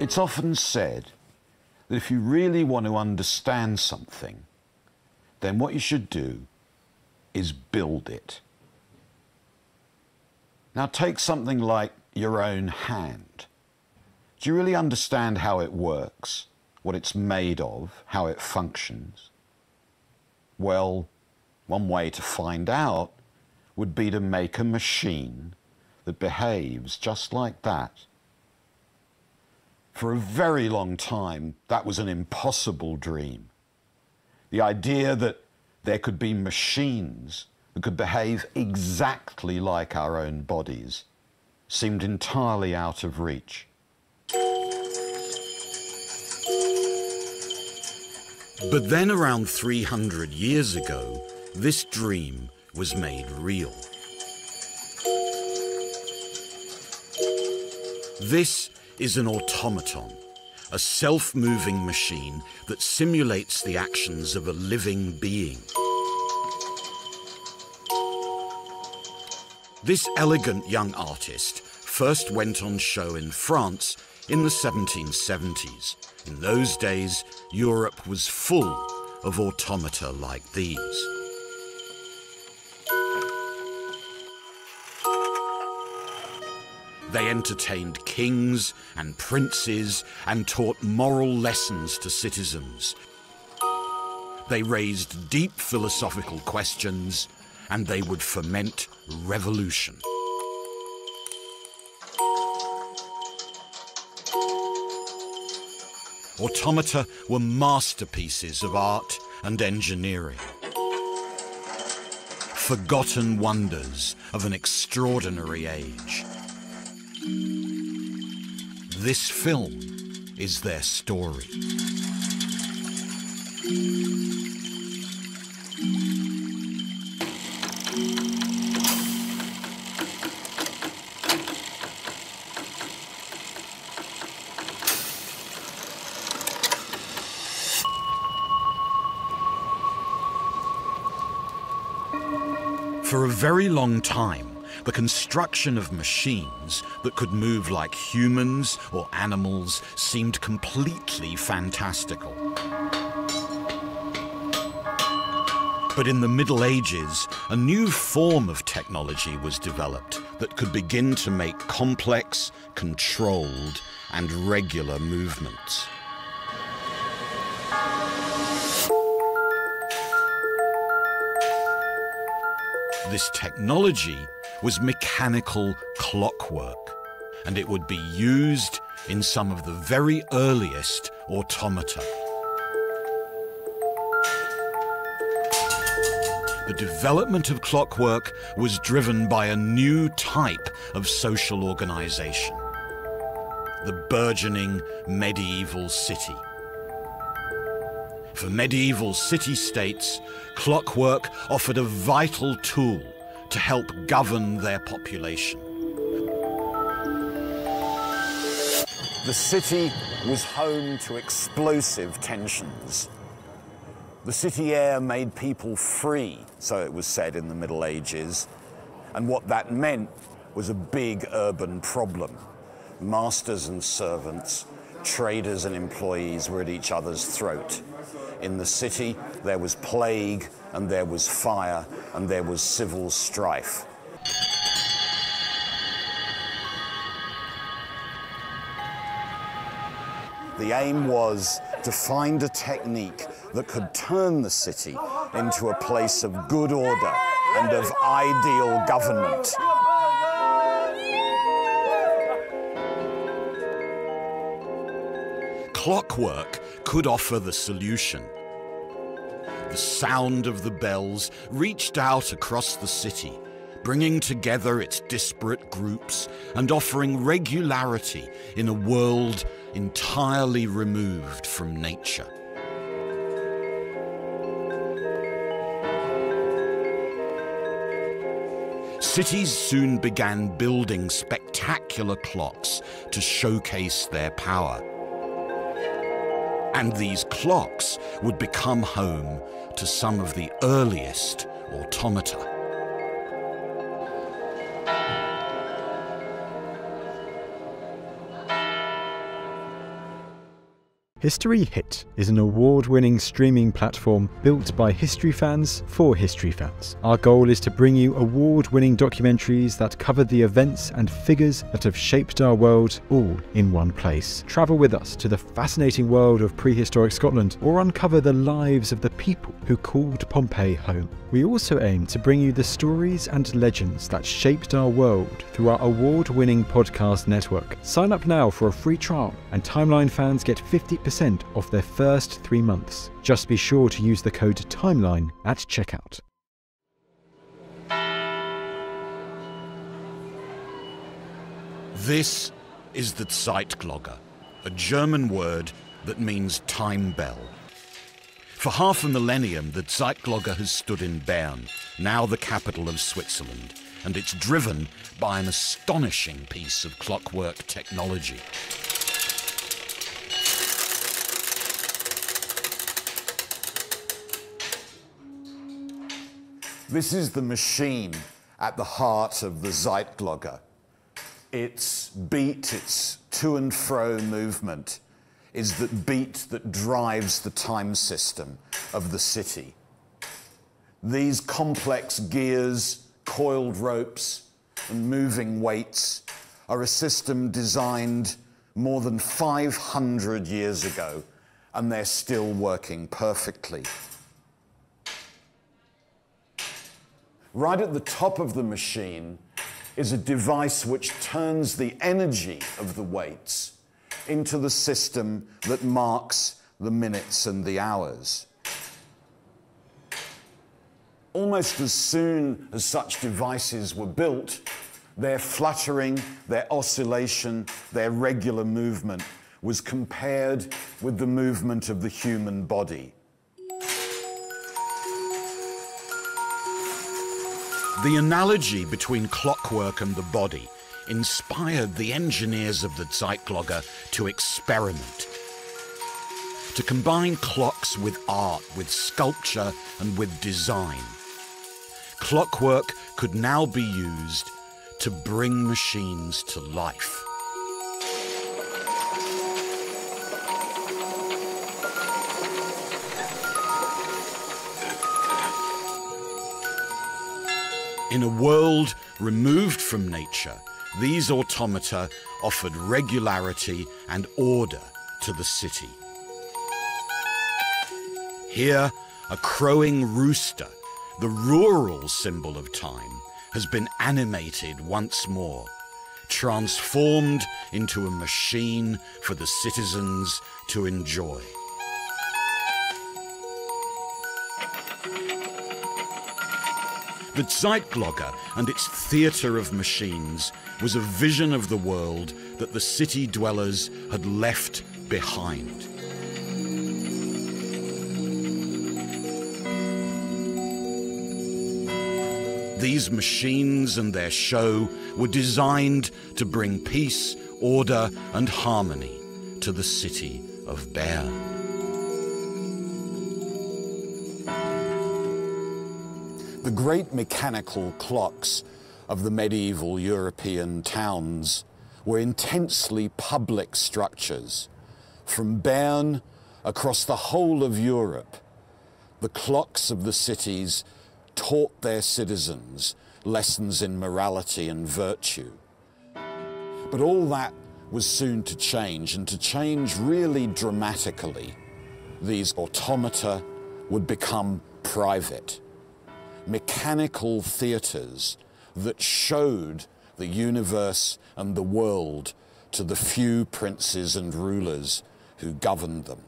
It's often said that if you really want to understand something, then what you should do is build it. Now take something like your own hand. Do you really understand how it works, what it's made of, how it functions? Well, one way to find out would be to make a machine that behaves just like that. For a very long time, that was an impossible dream. The idea that there could be machines that could behave exactly like our own bodies seemed entirely out of reach. But then around 300 years ago, this dream was made real. This is an automaton, a self-moving machine that simulates the actions of a living being. This elegant young artist first went on show in France in the 1770s. In those days, Europe was full of automata like these. They entertained kings and princes and taught moral lessons to citizens. They raised deep philosophical questions, and they would foment revolution. Automata were masterpieces of art and engineering. Forgotten wonders of an extraordinary age. This film is their story. For a very long time, the construction of machines that could move like humans or animals seemed completely fantastical. But in the Middle Ages, a new form of technology was developed that could begin to make complex, controlled, and regular movements. This technology was mechanical clockwork, and it would be used in some of the very earliest automata. The development of clockwork was driven by a new type of social organization, the burgeoning medieval city. For medieval city-states, clockwork offered a vital tool to help govern their population. The city was home to explosive tensions. The city air made people free, so it was said in the Middle Ages, and what that meant was a big urban problem. Masters and servants, traders and employees were at each other's throat. In the city, there was plague, and there was fire, and there was civil strife. The aim was to find a technique that could turn the city into a place of good order and of ideal government. Clockwork could offer the solution. The sound of the bells reached out across the city, bringing together its disparate groups and offering regularity in a world entirely removed from nature. Cities soon began building spectacular clocks to showcase their power. And these clocks would become home to some of the earliest automata. History Hit is an award-winning streaming platform built by history fans for history fans. Our goal is to bring you award-winning documentaries that cover the events and figures that have shaped our world all in one place. Travel with us to the fascinating world of prehistoric Scotland or uncover the lives of the people who called Pompeii home. We also aim to bring you the stories and legends that shaped our world through our award-winning podcast network. Sign up now for a free trial, and Timeline fans get 50% off their first 3 months. Just be sure to use the code TIMELINE at checkout. This is the Zeitglocke, a German word that means time bell. For half a millennium, the Zeitglocke has stood in Bern, now the capital of Switzerland, and it's driven by an astonishing piece of clockwork technology. This is the machine at the heart of the Zeitglocke. Its beat, its to and fro movement, is the beat that drives the time system of the city. These complex gears, coiled ropes, and moving weights are a system designed more than 500 years ago, and they're still working perfectly. Right at the top of the machine is a device which turns the energy of the weights into the system that marks the minutes and the hours. Almost as soon as such devices were built, their fluttering, their oscillation, their regular movement was compared with the movement of the human body. The analogy between clockwork and the body inspired the engineers of the Zeitglocke to experiment, to combine clocks with art, with sculpture, and with design. Clockwork could now be used to bring machines to life. In a world removed from nature, these automata offered regularity and order to the city. Here, a crowing rooster, the rural symbol of time, has been animated once more, transformed into a machine for the citizens to enjoy. The Zeitglocke and its theatre of machines was a vision of the world that the city dwellers had left behind. These machines and their show were designed to bring peace, order, and harmony to the city of Bern. The great mechanical clocks of the medieval European towns were intensely public structures. From Bern across the whole of Europe, the clocks of the cities taught their citizens lessons in morality and virtue. But all that was soon to change, and to change really dramatically. These automata would become private, mechanical theatres that showed the universe and the world to the few princes and rulers who governed them.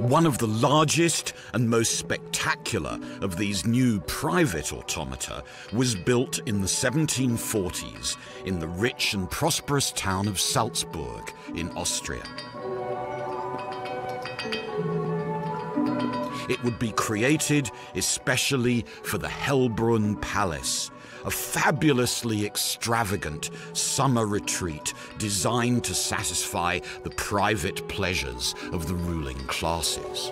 One of the largest and most spectacular of these new private automata was built in the 1740s in the rich and prosperous town of Salzburg in Austria. It would be created especially for the Hellbrunn Palace, a fabulously extravagant summer retreat designed to satisfy the private pleasures of the ruling classes.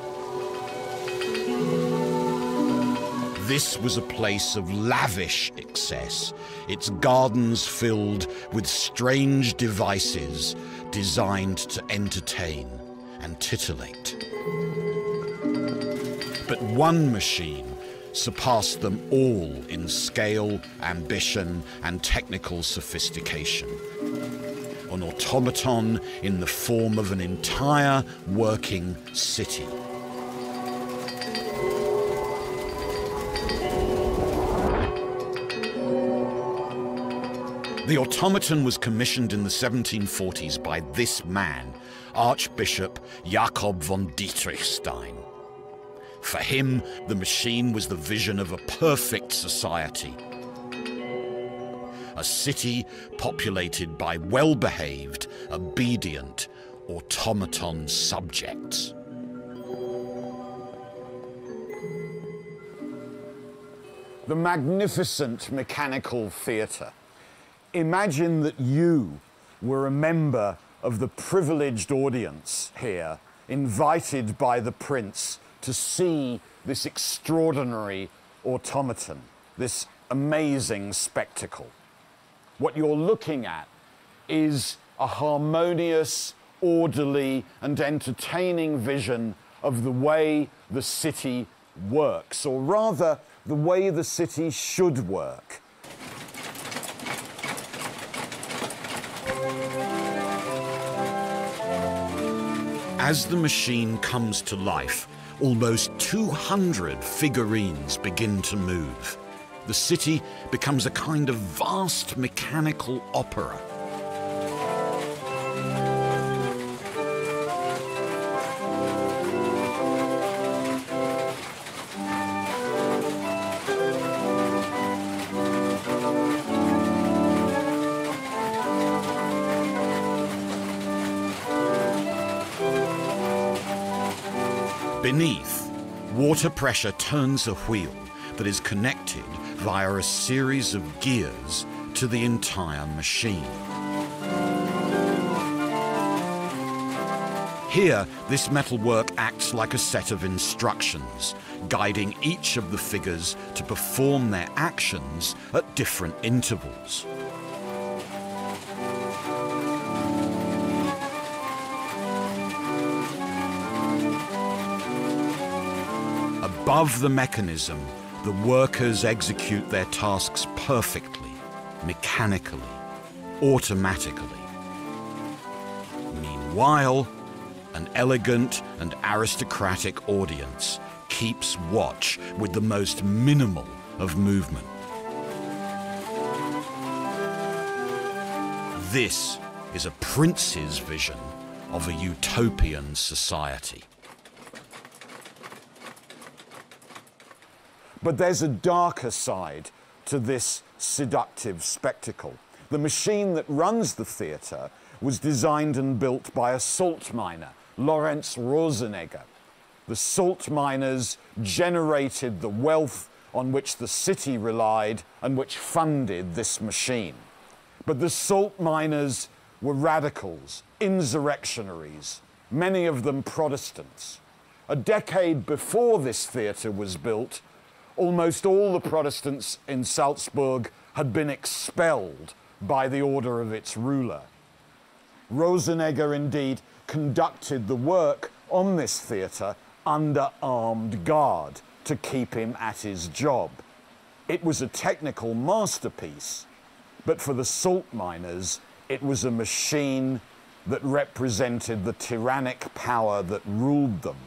This was a place of lavish excess, its gardens filled with strange devices designed to entertain and titillate. But one machine surpassed them all in scale, ambition, and technical sophistication. An automaton in the form of an entire working city. The automaton was commissioned in the 1740s by this man, Archbishop Jakob von Dietrichstein. For him, the machine was the vision of a perfect society. A city populated by well-behaved, obedient, automaton subjects. The magnificent mechanical theatre. Imagine that you were a member of the privileged audience here, invited by the prince to see this extraordinary automaton, this amazing spectacle. What you're looking at is a harmonious, orderly, and entertaining vision of the way the city works, or rather, the way the city should work. As the machine comes to life, almost 200 figurines begin to move. The city becomes a kind of vast mechanical opera. Beneath, water pressure turns a wheel that is connected via a series of gears to the entire machine. Here, this metalwork acts like a set of instructions, guiding each of the figures to perform their actions at different intervals. Above the mechanism, the workers execute their tasks perfectly, mechanically, automatically. Meanwhile, an elegant and aristocratic audience keeps watch with the most minimal of movement. This is a prince's vision of a utopian society. But there's a darker side to this seductive spectacle. The machine that runs the theatre was designed and built by a salt miner, Lorenz Rosenegger. The salt miners generated the wealth on which the city relied and which funded this machine. But the salt miners were radicals, insurrectionaries, many of them Protestants. A decade before this theatre was built, almost all the Protestants in Salzburg had been expelled by the order of its ruler. Rosenegger indeed conducted the work on this theatre under armed guard to keep him at his job. It was a technical masterpiece, but for the salt miners, it was a machine that represented the tyrannic power that ruled them.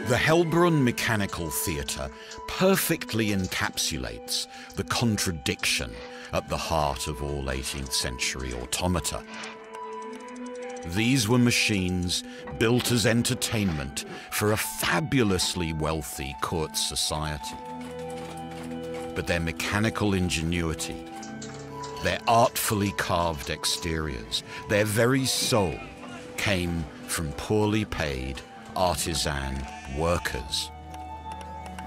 The Hellbrunn Mechanical Theatre perfectly encapsulates the contradiction at the heart of all 18th century automata. These were machines built as entertainment for a fabulously wealthy court society. But their mechanical ingenuity, their artfully carved exteriors, their very soul came from poorly paid artisan workers.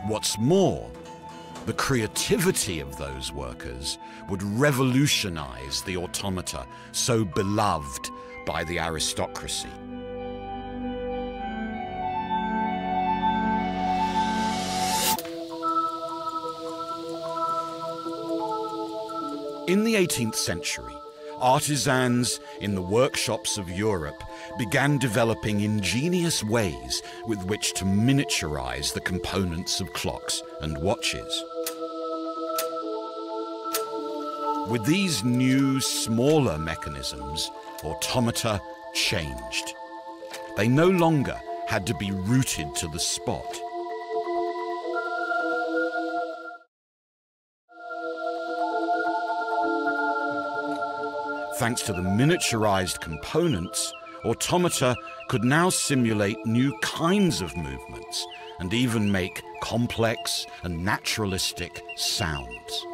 What's more, The creativity of those workers would revolutionize the automata so beloved by the aristocracy. In the 18th century, artisans in the workshops of Europe began developing ingenious ways with which to miniaturize the components of clocks and watches. With these new, smaller mechanisms, automata changed. They no longer had to be rooted to the spot. Thanks to the miniaturized components, automata could now simulate new kinds of movements and even make complex and naturalistic sounds.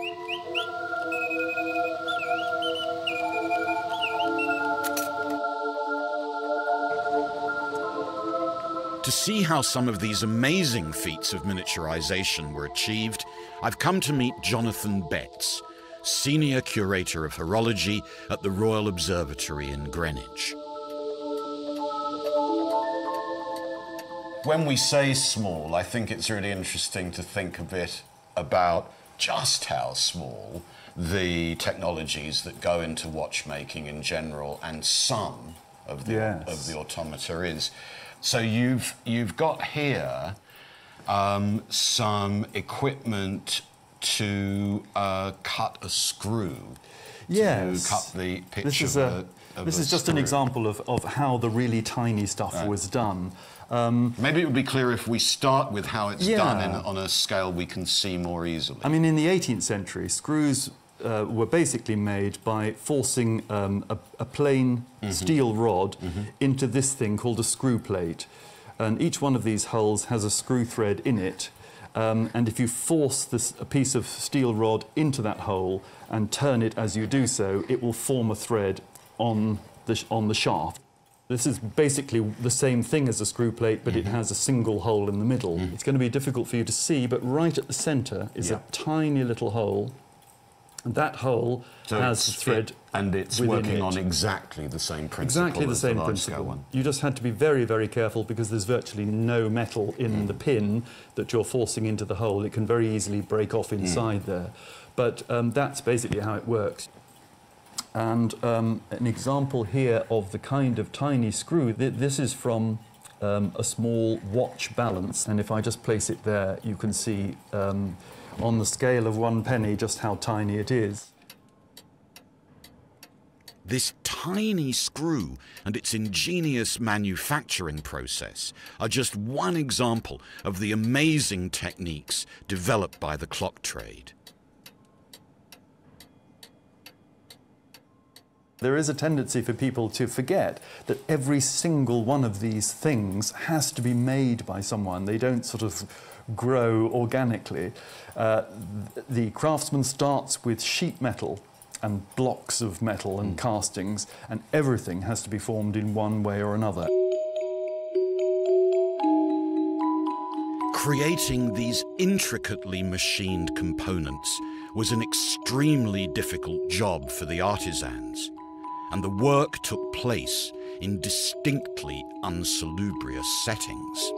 To see how some of these amazing feats of miniaturization were achieved, I've come to meet Jonathan Betts, Senior Curator of Horology at the Royal Observatory in Greenwich. When we say small, I think it's really interesting to think a bit about just how small the technologies that go into watchmaking in general and some of the automata is. So you've got here some equipment to cut a screw. Yes. To cut the pitch This is just an example of how the really tiny stuff was done. Maybe it would be clearer if we start with how it's done on a scale we can see more easily. I mean, in the 18th century, screws were basically made by forcing a plain steel rod into this thing called a screw plate. And each one of these holes has a screw thread in it. And if you force a piece of steel rod into that hole and turn it as you do so, it will form a thread on the shaft. This is basically the same thing as a screw plate, but it has a single hole in the middle. It's going to be difficult for you to see, but right at the centre is a tiny little hole. And that hole has a thread and it's working on exactly the same principle. Exactly the same principle. You just had to be very, very careful because there's virtually no metal in the pin that you're forcing into the hole. It can very easily break off inside there. But that's basically how it works. And an example here of the kind of tiny screw, this is from a small watch balance. And if I just place it there, you can see on the scale of 1 penny just how tiny it is. This tiny screw and its ingenious manufacturing process are just one example of the amazing techniques developed by the clock trade. There is a tendency for people to forget that every single one of these things has to be made by someone. They don't sort of grow organically. The craftsman starts with sheet metal and blocks of metal and castings, and everything has to be formed in one way or another. Creating these intricately machined components was an extremely difficult job for the artisans, and the work took place in distinctly unsalubrious settings.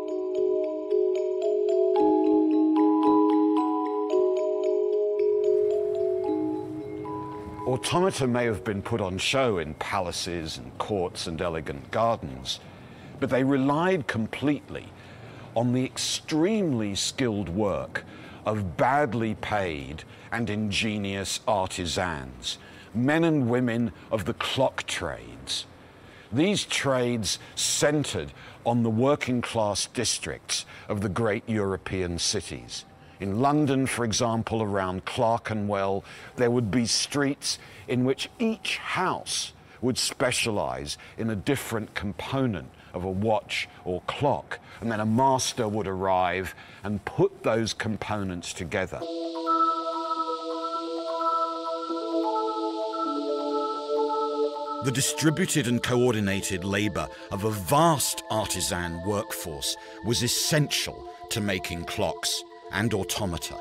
Automata may have been put on show in palaces and courts and elegant gardens, but they relied completely on the extremely skilled work of badly paid and ingenious artisans, men and women of the clock trades. These trades centered on the working class districts of the great European cities. In London, for example, around Clerkenwell, there would be streets in which each house would specialize in a different component of a watch or clock, and then a master would arrive and put those components together. The distributed and coordinated labor of a vast artisan workforce was essential to making clocks and automata.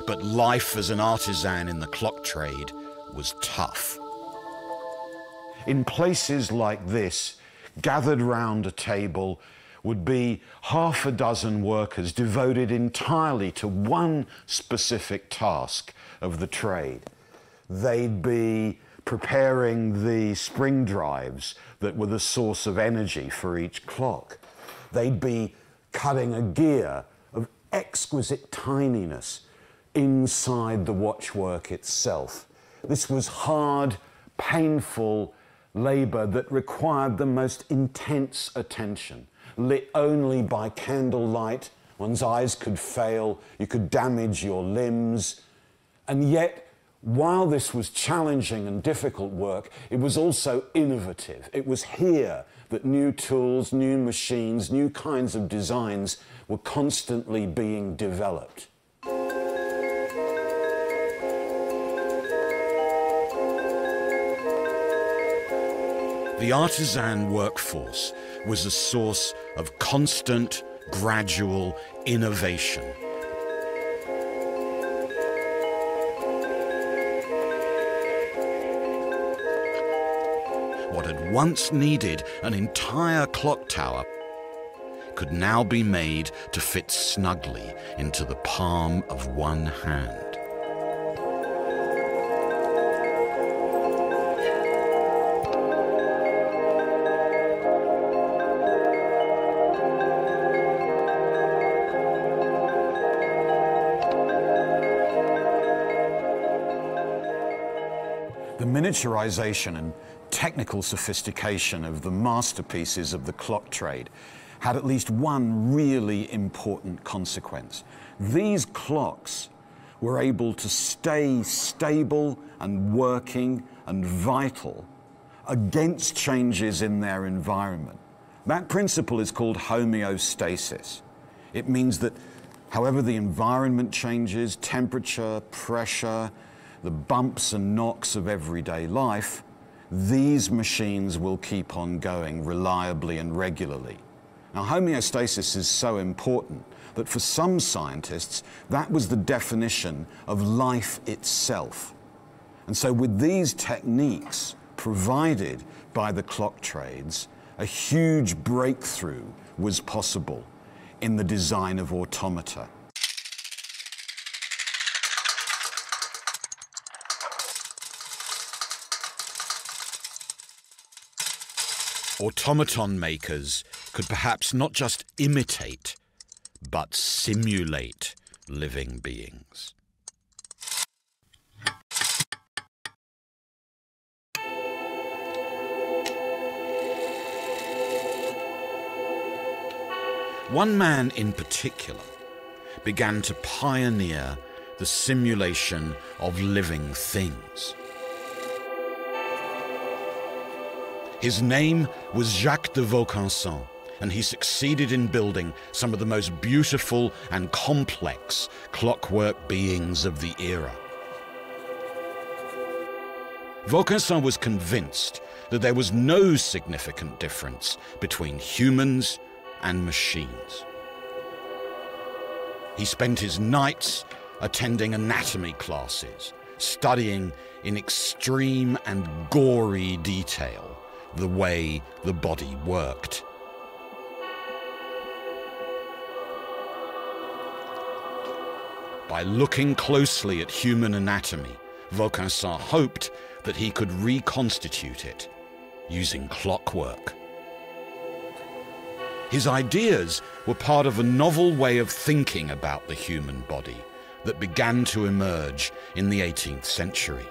but life as an artisan in the clock trade was tough. In places like this, gathered round a table would be half a dozen workers devoted entirely to one specific task of the trade. They'd be preparing the spring drives that were the source of energy for each clock. They'd be cutting a gear of exquisite tininess inside the watchwork itself. This was hard, painful labor that required the most intense attention, lit only by candlelight. One's eyes could fail, you could damage your limbs. And yet, while this was challenging and difficult work, it was also innovative. It was here that new tools, new machines, new kinds of designs were constantly being developed. The artisan workforce was a source of constant, gradual innovation. What had once needed an entire clock tower could now be made to fit snugly into the palm of one hand. The miniaturization and technical sophistication of the masterpieces of the clock trade had at least one really important consequence. These clocks were able to stay stable and working and vital against changes in their environment. That principle is called homeostasis. It means that however the environment changes, temperature, pressure, the bumps and knocks of everyday life, these machines will keep on going reliably and regularly. Now, homeostasis is so important that for some scientists, that was the definition of life itself. And so with these techniques provided by the clock trades, a huge breakthrough was possible in the design of automata. Automaton makers could perhaps not just imitate, but simulate living beings. One man in particular began to pioneer the simulation of living things. His name was Jacques de Vaucanson, and he succeeded in building some of the most beautiful and complex clockwork beings of the era. Vaucanson was convinced that there was no significant difference between humans and machines. He spent his nights attending anatomy classes, studying in extreme and gory detail the way the body worked. By looking closely at human anatomy, Vaucanson hoped that he could reconstitute it using clockwork. His ideas were part of a novel way of thinking about the human body that began to emerge in the 18th century.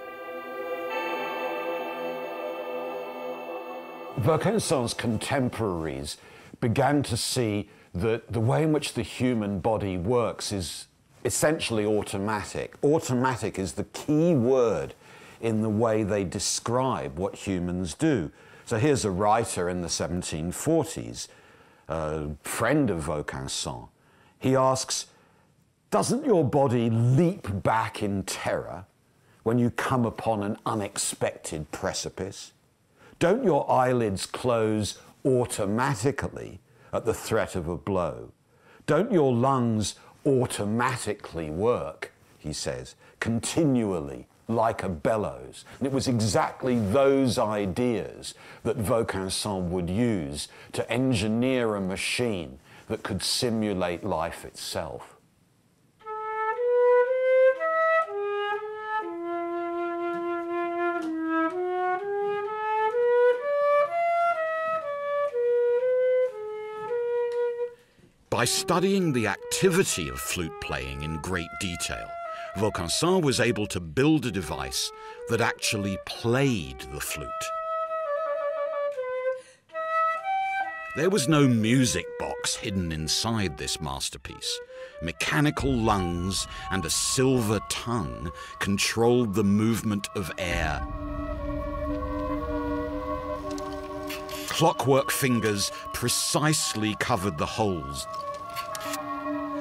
Vaucanson's contemporaries began to see that the way in which the human body works is essentially automatic. Automatic is the key word in the way they describe what humans do. So here's a writer in the 1740s, a friend of Vaucanson. He asks, doesn't your body leap back in terror when you come upon an unexpected precipice? Don't your eyelids close automatically at the threat of a blow? Don't your lungs automatically work? he says, continually, like a bellows. And it was exactly those ideas that Vaucanson would use to engineer a machine that could simulate life itself. By studying the activity of flute playing in great detail, Vaucanson was able to build a device that actually played the flute. There was no music box hidden inside this masterpiece. Mechanical lungs and a silver tongue controlled the movement of air. Clockwork fingers precisely covered the holes.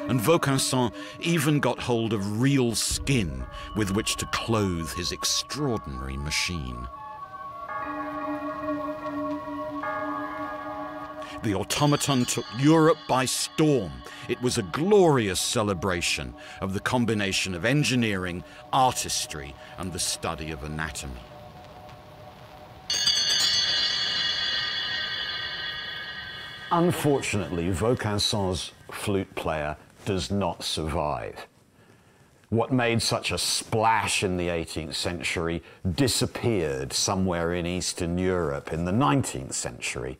And Vaucanson even got hold of real skin with which to clothe his extraordinary machine. The automaton took Europe by storm. It was a glorious celebration of the combination of engineering, artistry, and the study of anatomy. Unfortunately, Vaucanson's flute player does not survive. What made such a splash in the 18th century disappeared somewhere in Eastern Europe in the 19th century,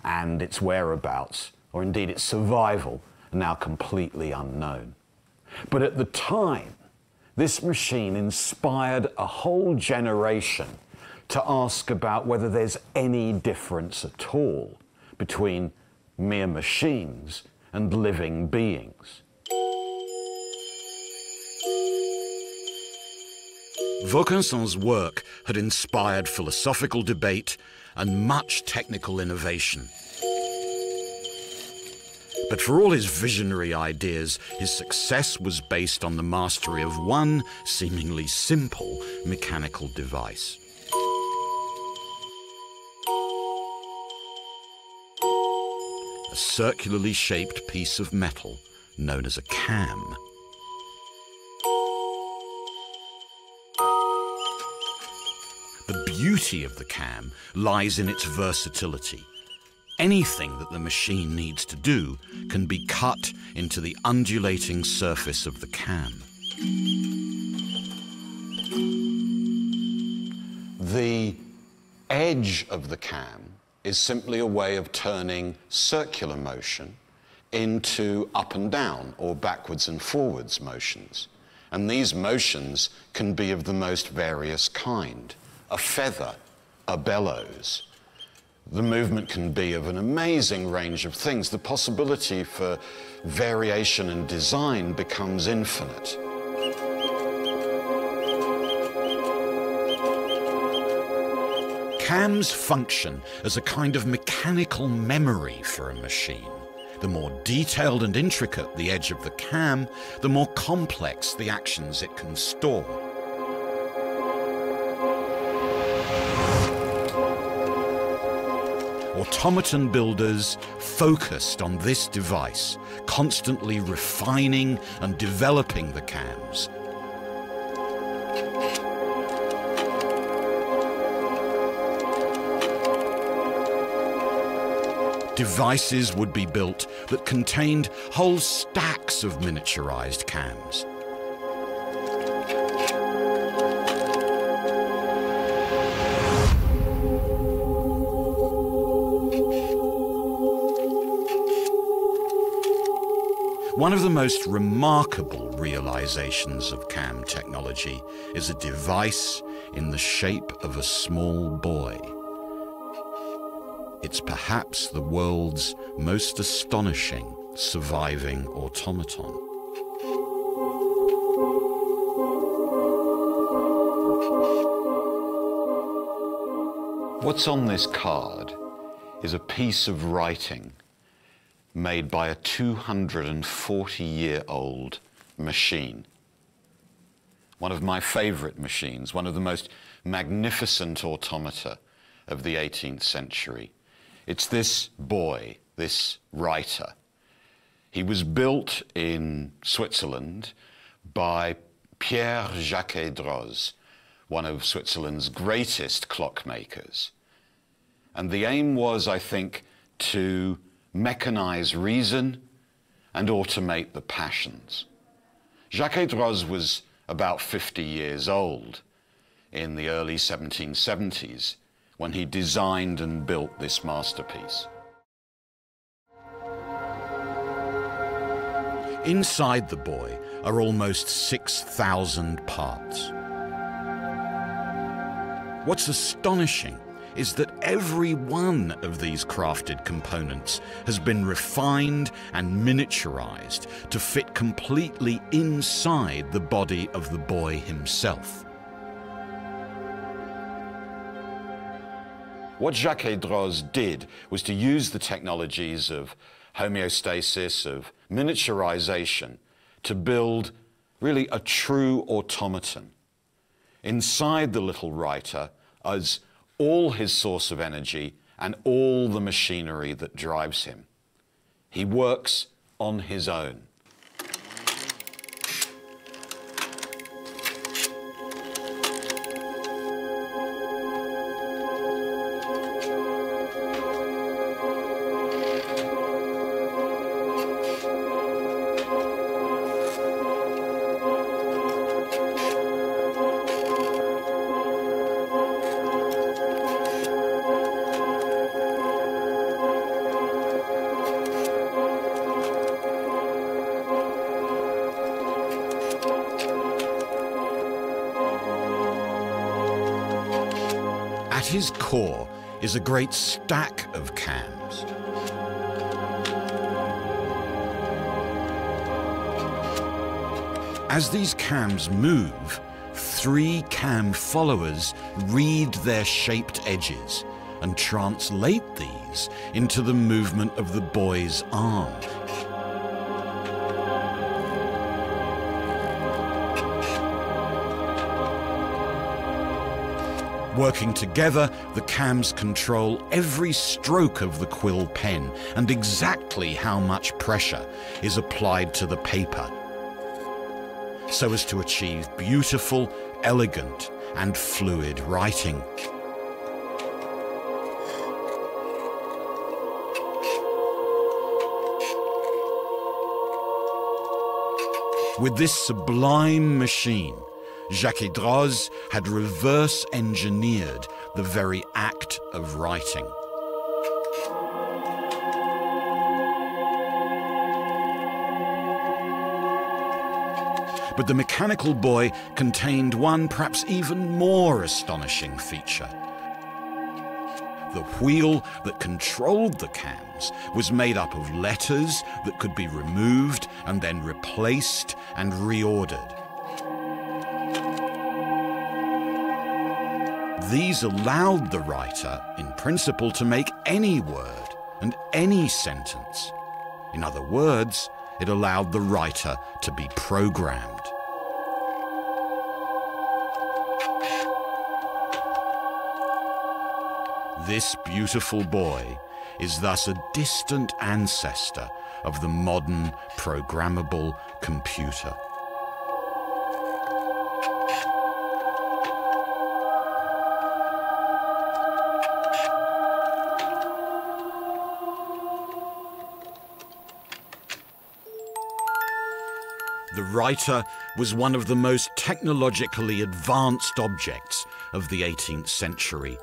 and its whereabouts, or indeed its survival, are now completely unknown. But at the time, this machine inspired a whole generation to ask about whether there's any difference at all between mere machines and living beings. Vaucanson's work had inspired philosophical debate and much technical innovation. But for all his visionary ideas, his success was based on the mastery of one seemingly simple mechanical device. A circularly shaped piece of metal known as a cam. The beauty of the cam lies in its versatility. Anything that the machine needs to do can be cut into the undulating surface of the cam. The edge of the cam is simply a way of turning circular motion into up and down or backwards and forwards motions. And these motions can be of the most various kind. A feather, a bellows. The movement can be of an amazing range of things. The possibility for variation and design becomes infinite. Cams function as a kind of mechanical memory for a machine. The more detailed and intricate the edge of the cam, the more complex the actions it can store. Automaton builders focused on this device, constantly refining and developing the cams. Devices would be built that contained whole stacks of miniaturized cams. One of the most remarkable realizations of cam technology is a device in the shape of a small boy. It's perhaps the world's most astonishing surviving automaton. What's on this card is a piece of writing made by a 240-year-old machine. One of my favorite machines, one of the most magnificent automata of the 18th century. It's this boy, this writer. He was built in Switzerland by Pierre Jacques-Droz, one of Switzerland's greatest clockmakers. And the aim was, I think, to mechanize reason and automate the passions. Jacques-Droz was about 50 years old in the early 1770s when he designed and built this masterpiece. Inside the boy are almost 6,000 parts. What's astonishing is that every one of these crafted components has been refined and miniaturized to fit completely inside the body of the boy himself. What Jacques-Droz did was to use the technologies of homeostasis, of miniaturization, to build really a true automaton. Inside the little writer is all his source of energy and all the machinery that drives him. He works on his own. At his core is a great stack of cams. As these cams move, 3 cam followers read their shaped edges and translate these into the movement of the boy's arm. Working together, the cams control every stroke of the quill pen and exactly how much pressure is applied to the paper, so as to achieve beautiful, elegant, and fluid writing. With this sublime machine, Jacques-Droz had reverse-engineered the very act of writing. But the mechanical boy contained one perhaps even more astonishing feature. The wheel that controlled the cams was made up of letters that could be removed and then replaced and reordered. These allowed the writer, in principle, to make any word and any sentence. In other words, it allowed the writer to be programmed. This beautiful boy is thus a distant ancestor of the modern programmable computer. The writer was one of the most technologically advanced objects of the 18th century,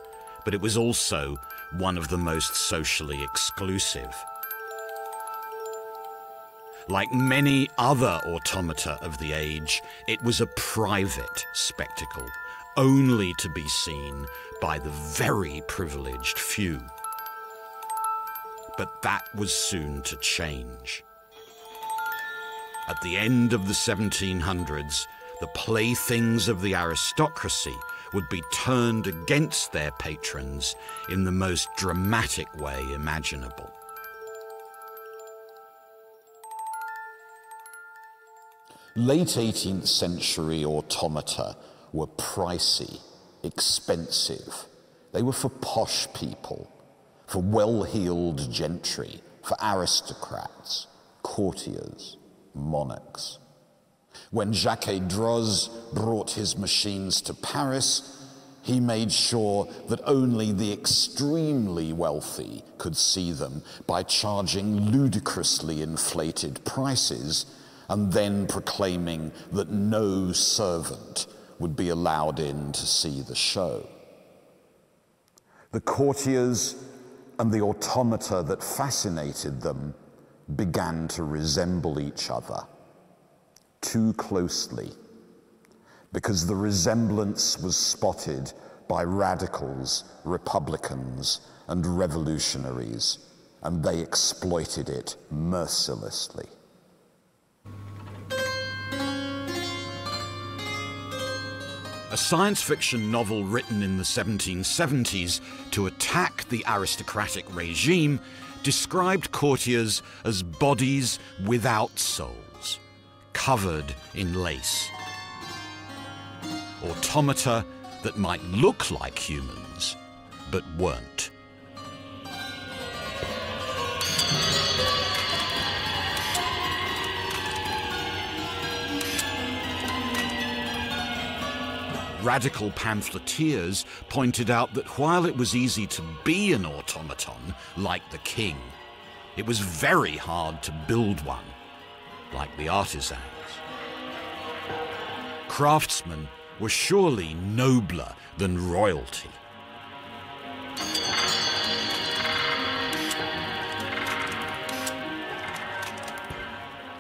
but it was also one of the most socially exclusive. Like many other automata of the age, it was a private spectacle, only to be seen by the very privileged few. But that was soon to change. At the end of the 1700s, the playthings of the aristocracy would be turned against their patrons in the most dramatic way imaginable. Late 18th century automata were pricey, expensive. They were for posh people, for well-heeled gentry, for aristocrats, courtiers, monarchs. When Jacques Droz brought his machines to Paris, he made sure that only the extremely wealthy could see them by charging ludicrously inflated prices and then proclaiming that no servant would be allowed in to see the show. The courtiers and the automata that fascinated them began to resemble each other too closely, because the resemblance was spotted by radicals, Republicans, and revolutionaries, and they exploited it mercilessly. A science fiction novel written in the 1770s to attack the aristocratic regime described courtiers as bodies without souls, covered in lace. Automata that might look like humans, but weren't. Radical pamphleteers pointed out that while it was easy to be an automaton, like the king, it was very hard to build one, like the artisans. Craftsmen were surely nobler than royalty.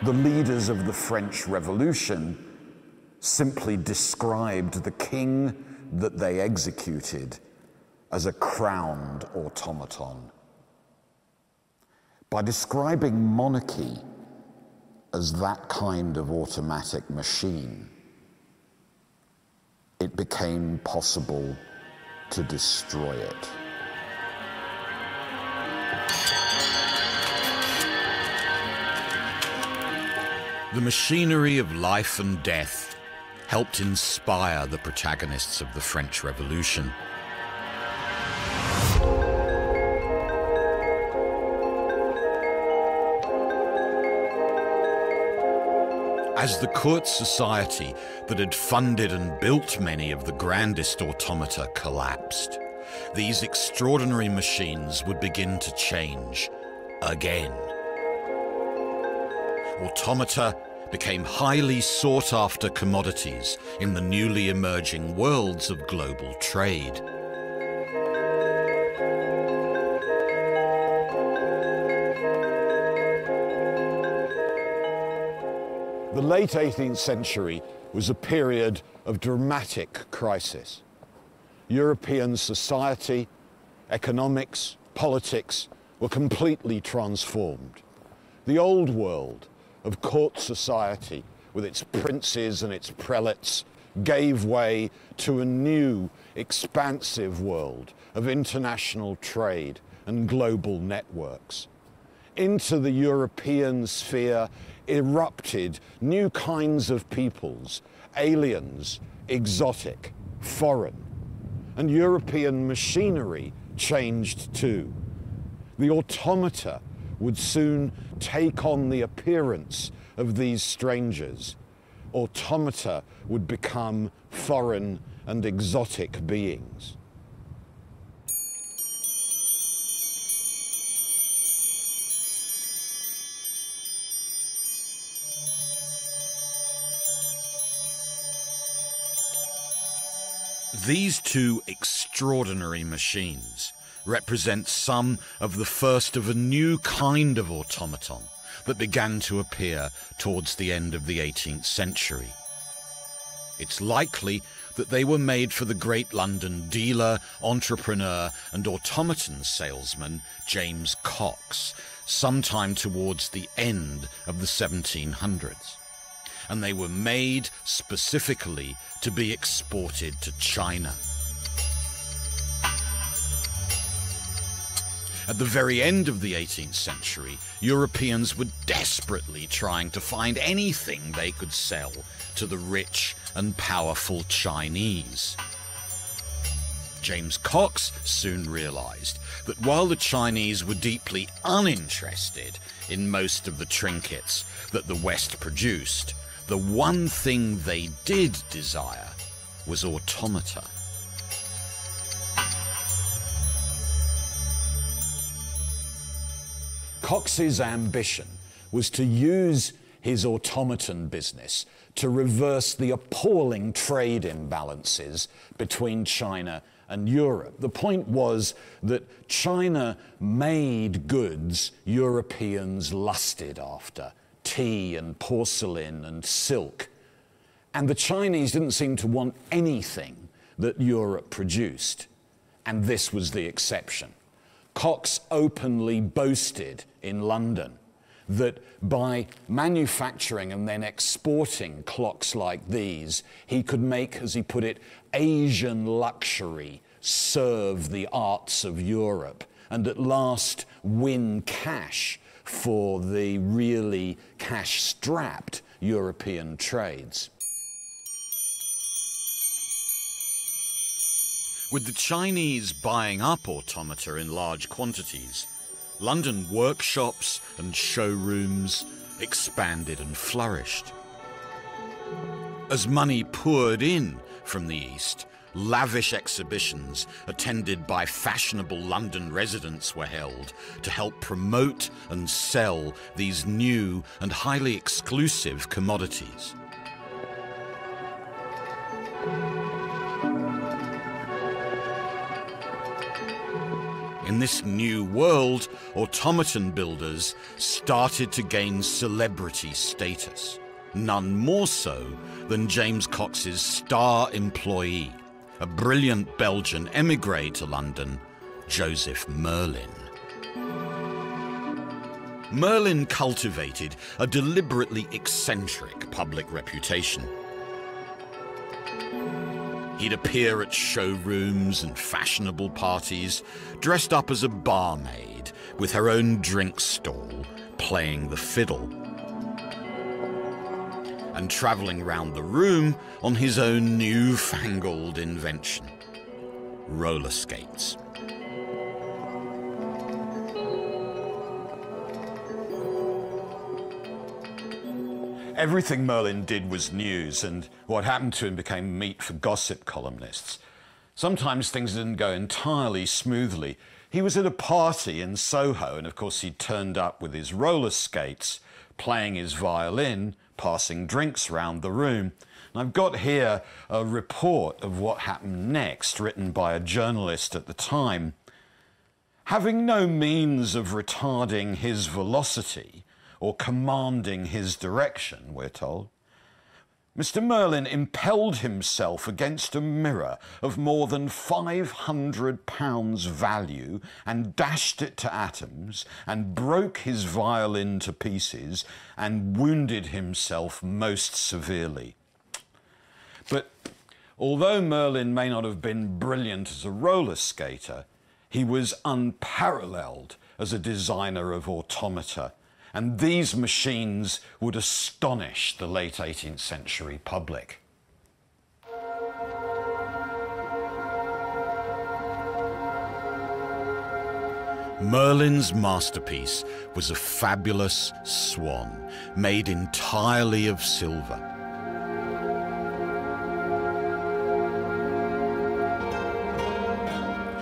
The leaders of the French Revolution simply described the king that they executed as a crowned automaton. By describing monarchy as that kind of automatic machine, it became possible to destroy it. The machinery of life and death helped inspire the protagonists of the French Revolution. As the court society that had funded and built many of the grandest automata collapsed, these extraordinary machines would begin to change again. Automata became highly sought-after commodities in the newly emerging worlds of global trade. The late 18th century was a period of dramatic crisis. European society, economics, politics were completely transformed. The old world of court society, with its princes and its prelates, gave way to a new, expansive world of international trade and global networks. Into the European sphere erupted new kinds of peoples, aliens, exotic, foreign. And European machinery changed too. The automata would soon take on the appearance of these strangers. Automata would become foreign and exotic beings. These two extraordinary machines represent some of the first of a new kind of automaton that began to appear towards the end of the 18th century. It's likely that they were made for the great London dealer, entrepreneur, and automaton salesman James Cox sometime towards the end of the 1700s. And they were made specifically to be exported to China. At the very end of the 18th century, Europeans were desperately trying to find anything they could sell to the rich and powerful Chinese. James Cox soon realized that while the Chinese were deeply uninterested in most of the trinkets that the West produced, the one thing they did desire was automata. Cox's ambition was to use his automaton business to reverse the appalling trade imbalances between China and Europe. The point was that China made goods Europeans lusted after, tea and porcelain and silk. And the Chinese didn't seem to want anything that Europe produced. And this was the exception. Cox openly boasted in London that by manufacturing and then exporting clocks like these, he could make, as he put it, Asian luxury serve the arts of Europe and at last win cash for the really cash-strapped European trades. With the Chinese buying up automata in large quantities, London workshops and showrooms expanded and flourished. As money poured in from the East, lavish exhibitions attended by fashionable London residents were held to help promote and sell these new and highly exclusive commodities. In this new world, automaton builders started to gain celebrity status, none more so than James Cox's star employee, a brilliant Belgian émigré to London, Joseph Merlin. Merlin cultivated a deliberately eccentric public reputation. He'd appear at showrooms and fashionable parties, dressed up as a barmaid with her own drink stall, playing the fiddle, and travelling round the room on his own newfangled invention, roller skates. Everything Merlin did was news, and what happened to him became meat for gossip columnists. Sometimes things didn't go entirely smoothly. He was at a party in Soho, and of course he turned up with his roller skates, playing his violin, passing drinks round the room. And I've got here a report of what happened next, written by a journalist at the time. Having no means of retarding his velocity, or commanding his direction, we're told, Mr. Merlin impelled himself against a mirror of more than £500 value and dashed it to atoms and broke his violin to pieces and wounded himself most severely. But although Merlin may not have been brilliant as a roller skater, he was unparalleled as a designer of automata, and these machines would astonish the late 18th century public. Merlin's masterpiece was a fabulous swan made entirely of silver.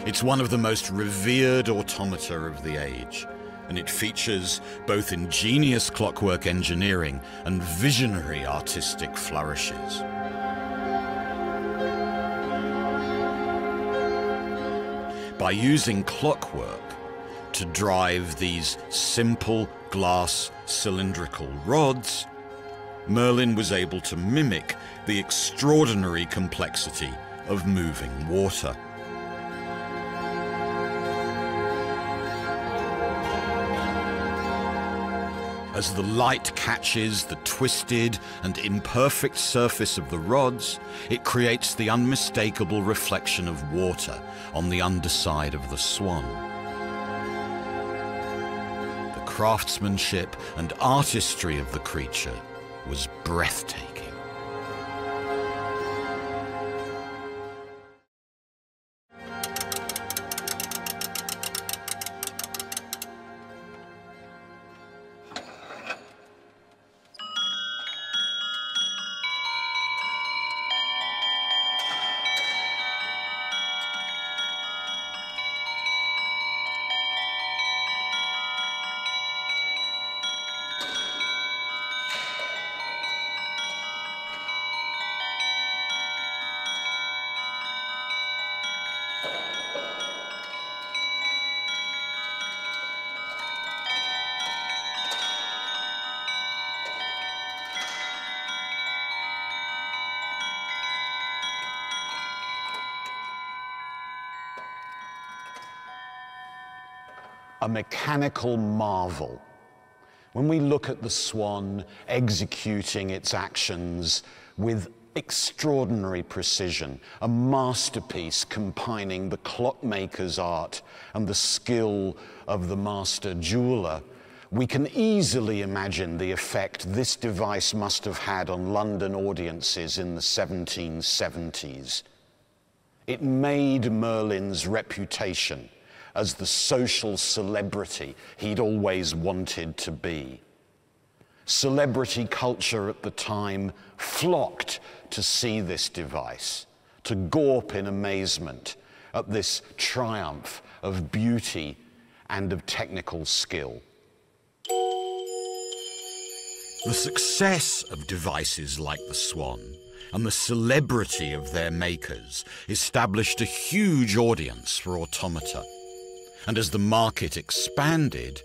It's one of the most revered automata of the age, and it features both ingenious clockwork engineering and visionary artistic flourishes. By using clockwork to drive these simple glass cylindrical rods, Merlin was able to mimic the extraordinary complexity of moving water. As the light catches the twisted and imperfect surface of the rods, it creates the unmistakable reflection of water on the underside of the swan. The craftsmanship and artistry of the creature was breathtaking. a mechanical marvel. When we look at the swan executing its actions with extraordinary precision, a masterpiece combining the clockmaker's art and the skill of the master jeweler, we can easily imagine the effect this device must have had on London audiences in the 1770s. It made Merlin's reputation as the social celebrity he'd always wanted to be. Celebrity culture at the time flocked to see this device, to gawp in amazement at this triumph of beauty and of technical skill. The success of devices like the Swan and the celebrity of their makers established a huge audience for automata. And as the market expanded,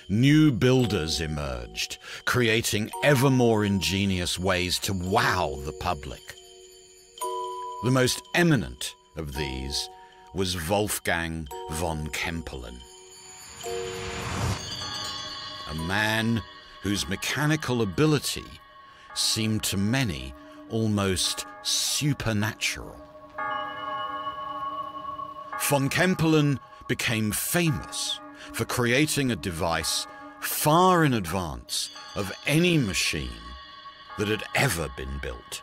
new builders emerged, creating ever more ingenious ways to wow the public. The most eminent of these was Wolfgang von Kempelen, a man whose mechanical ability seemed to many almost supernatural. Von Kempelen became famous for creating a device far in advance of any machine that had ever been built.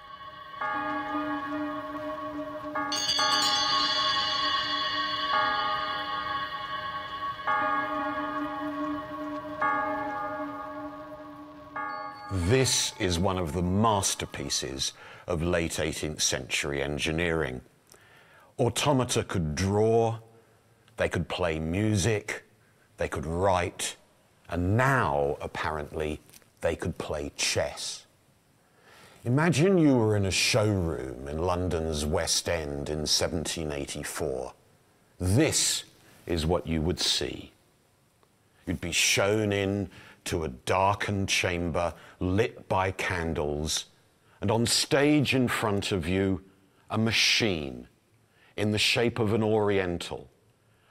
This is one of the masterpieces of late 18th century engineering. Automata could draw, they could play music, they could write, and now, apparently, they could play chess. Imagine you were in a showroom in London's West End in 1784. This is what you would see. You'd be shown in to a darkened chamber lit by candles, and on stage in front of you, a machine in the shape of an Oriental,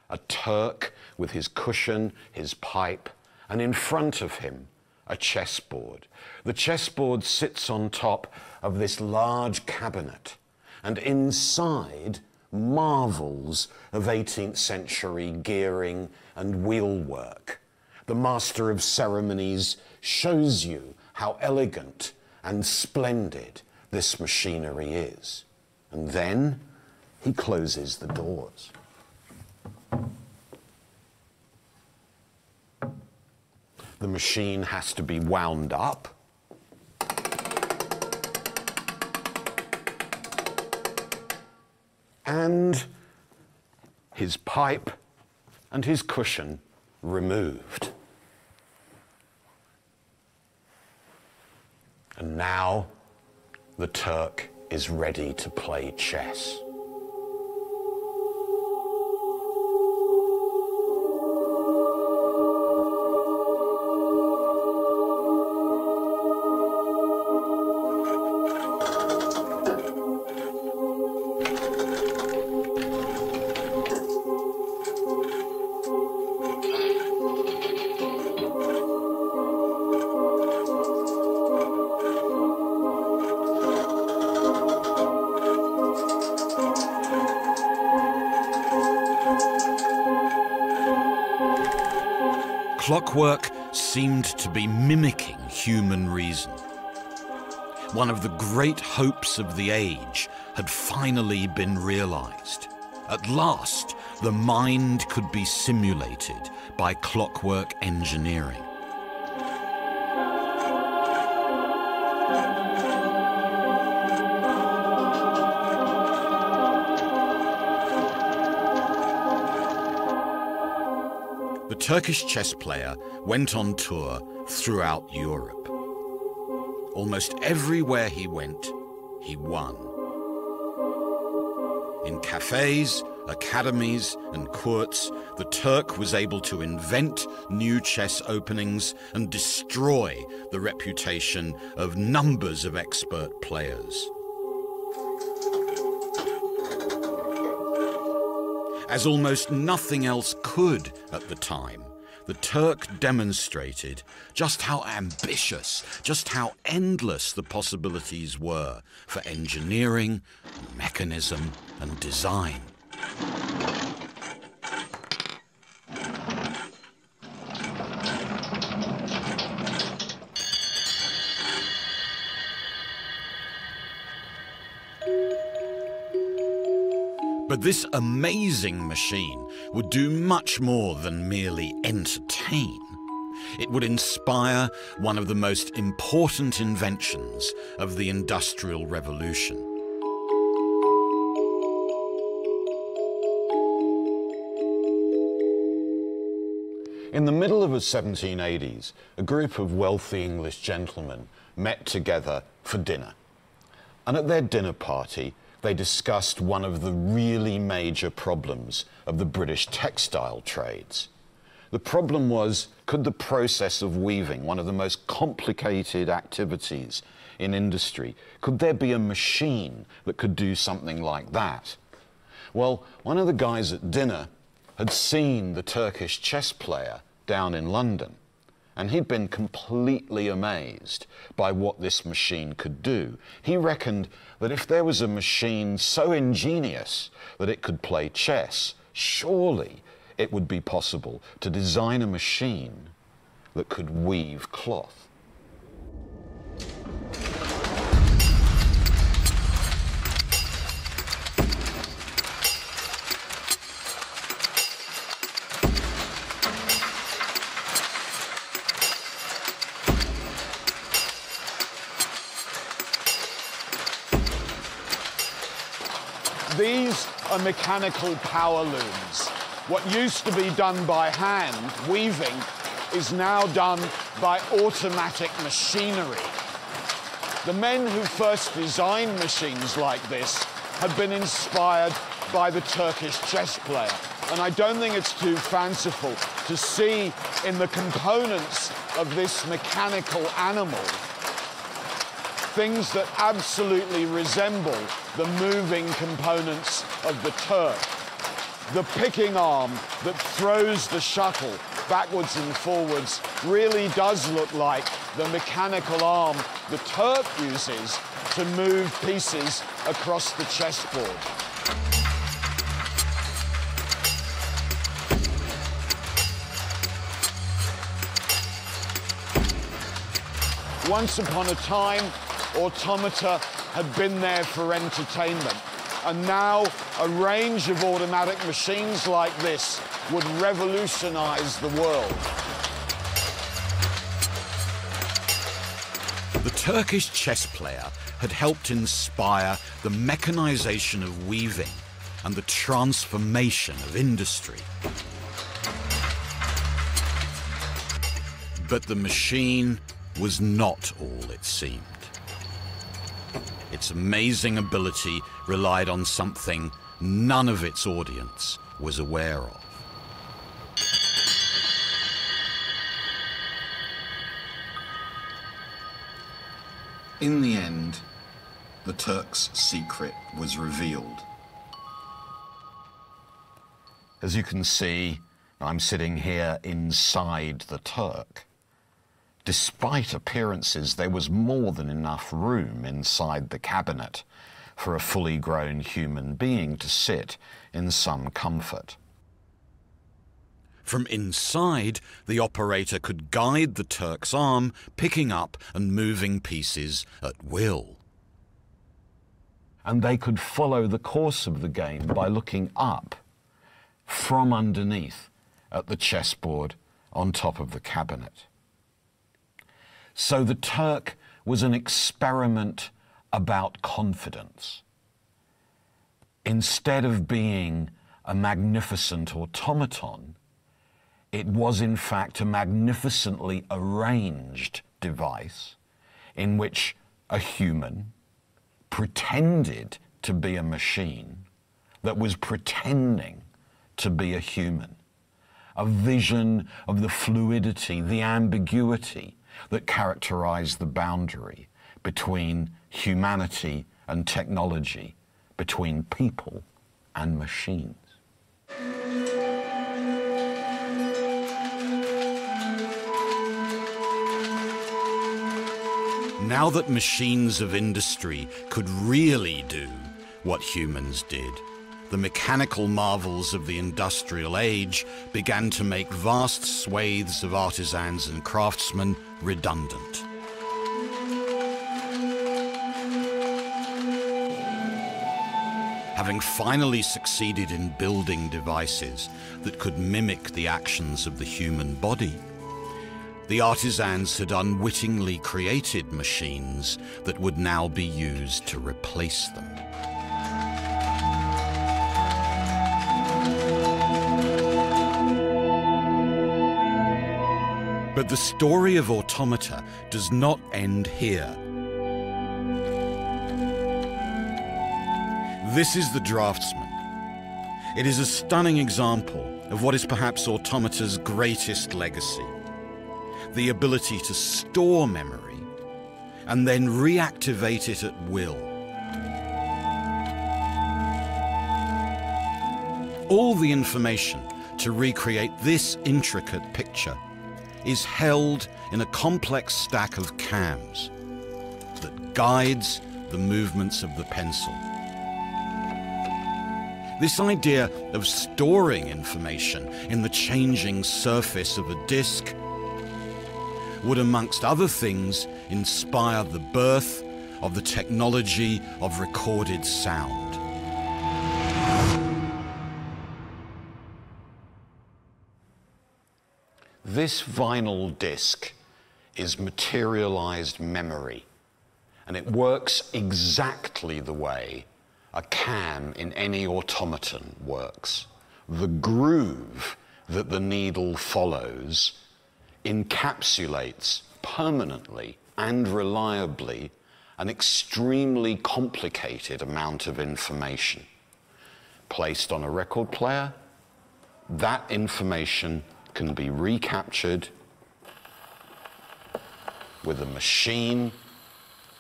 a Turk with his cushion, his pipe, and in front of him, a chessboard. The chessboard sits on top of this large cabinet, and inside, marvels of 18th century gearing and wheelwork. The master of ceremonies shows you how elegant and splendid this machinery is. And then he closes the doors. The machine has to be wound up. And his pipe and his cushion removed. And now the Turk is ready to play chess. Clockwork seemed to be mimicking human reason. One of the great hopes of the age had finally been realized. At last, the mind could be simulated by clockwork engineering. The Turkish chess player went on tour throughout Europe. Almost everywhere he went, he won. In cafes, academies, and courts, the Turk was able to invent new chess openings and destroy the reputation of numbers of expert players. As almost nothing else could at the time, the Turk demonstrated just how ambitious, just how endless the possibilities were for engineering, mechanism, and design. But this amazing machine would do much more than merely entertain. It would inspire one of the most important inventions of the Industrial Revolution. In the middle of the 1780s, a group of wealthy English gentlemen met together for dinner. And at their dinner party, they discussed one of the really major problems of the British textile trades. The problem was, could the process of weaving, one of the most complicated activities in industry, could there be a machine that could do something like that? Well, one of the guys at dinner had seen the Turkish chess player down in London, and he'd been completely amazed by what this machine could do. He reckoned that if there was a machine so ingenious that it could play chess, surely it would be possible to design a machine that could weave cloth. These are mechanical power looms. What used to be done by hand, weaving, is now done by automatic machinery. The men who first designed machines like this had been inspired by the Turkish chess player. And I don't think it's too fanciful to see in the components of this mechanical animal things that absolutely resemble the moving components of the Turk. The picking arm that throws the shuttle backwards and forwards really does look like the mechanical arm the Turk uses to move pieces across the chessboard. Once upon a time, automata had been there for entertainment, and now a range of automatic machines like this would revolutionize the world. The Turkish chess player had helped inspire the mechanization of weaving and the transformation of industry. But the machine was not all it seemed. Its amazing ability relied on something none of its audience was aware of. In the end, the Turk's secret was revealed. As you can see, I'm sitting here inside the Turk. Despite appearances, there was more than enough room inside the cabinet for a fully grown human being to sit in some comfort. From inside, the operator could guide the Turk's arm, picking up and moving pieces at will. And they could follow the course of the game by looking up from underneath at the chessboard on top of the cabinet. So the Turk was an experiment about confidence. Instead of being a magnificent automaton, it was in fact a magnificently arranged device in which a human pretended to be a machine that was pretending to be a human. A vision of the fluidity, the ambiguity that characterized the boundary between humanity and technology, between people and machines. Now that machines of industry could really do what humans did, the mechanical marvels of the industrial age began to make vast swathes of artisans and craftsmen redundant. Having finally succeeded in building devices that could mimic the actions of the human body, the artisans had unwittingly created machines that would now be used to replace them. But the story of Automata does not end here. This is the Draftsman. It is a stunning example of what is perhaps Automata's greatest legacy: the ability to store memory and then reactivate it at will. All the information to recreate this intricate picture is held in a complex stack of cams that guides the movements of the pencil. This idea of storing information in the changing surface of a disk would, amongst other things, inspire the birth of the technology of recorded sound. This vinyl disc is materialized memory, and it works exactly the way a cam in any automaton works. The groove that the needle follows encapsulates permanently and reliably an extremely complicated amount of information. Placed on a record player, that information can be recaptured with a machine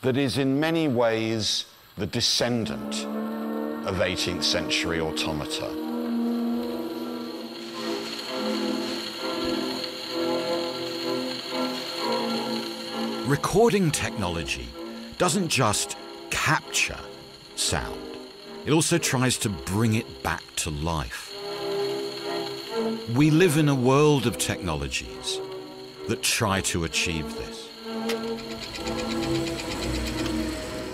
that is in many ways the descendant of 18th century automata. Recording technology doesn't just capture sound, it also tries to bring it back to life. We live in a world of technologies that try to achieve this.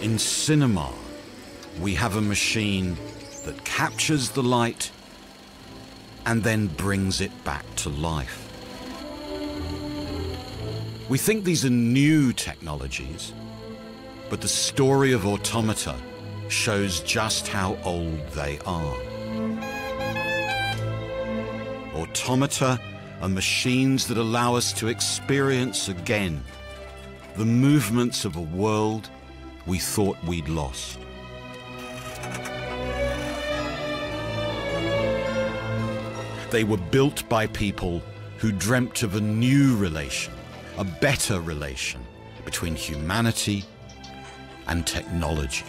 In cinema, we have a machine that captures the light and then brings it back to life. We think these are new technologies, but the story of Automata shows just how old they are. Automata are machines that allow us to experience again the movements of a world we thought we'd lost. They were built by people who dreamt of a new relation, a better relation between humanity and technology.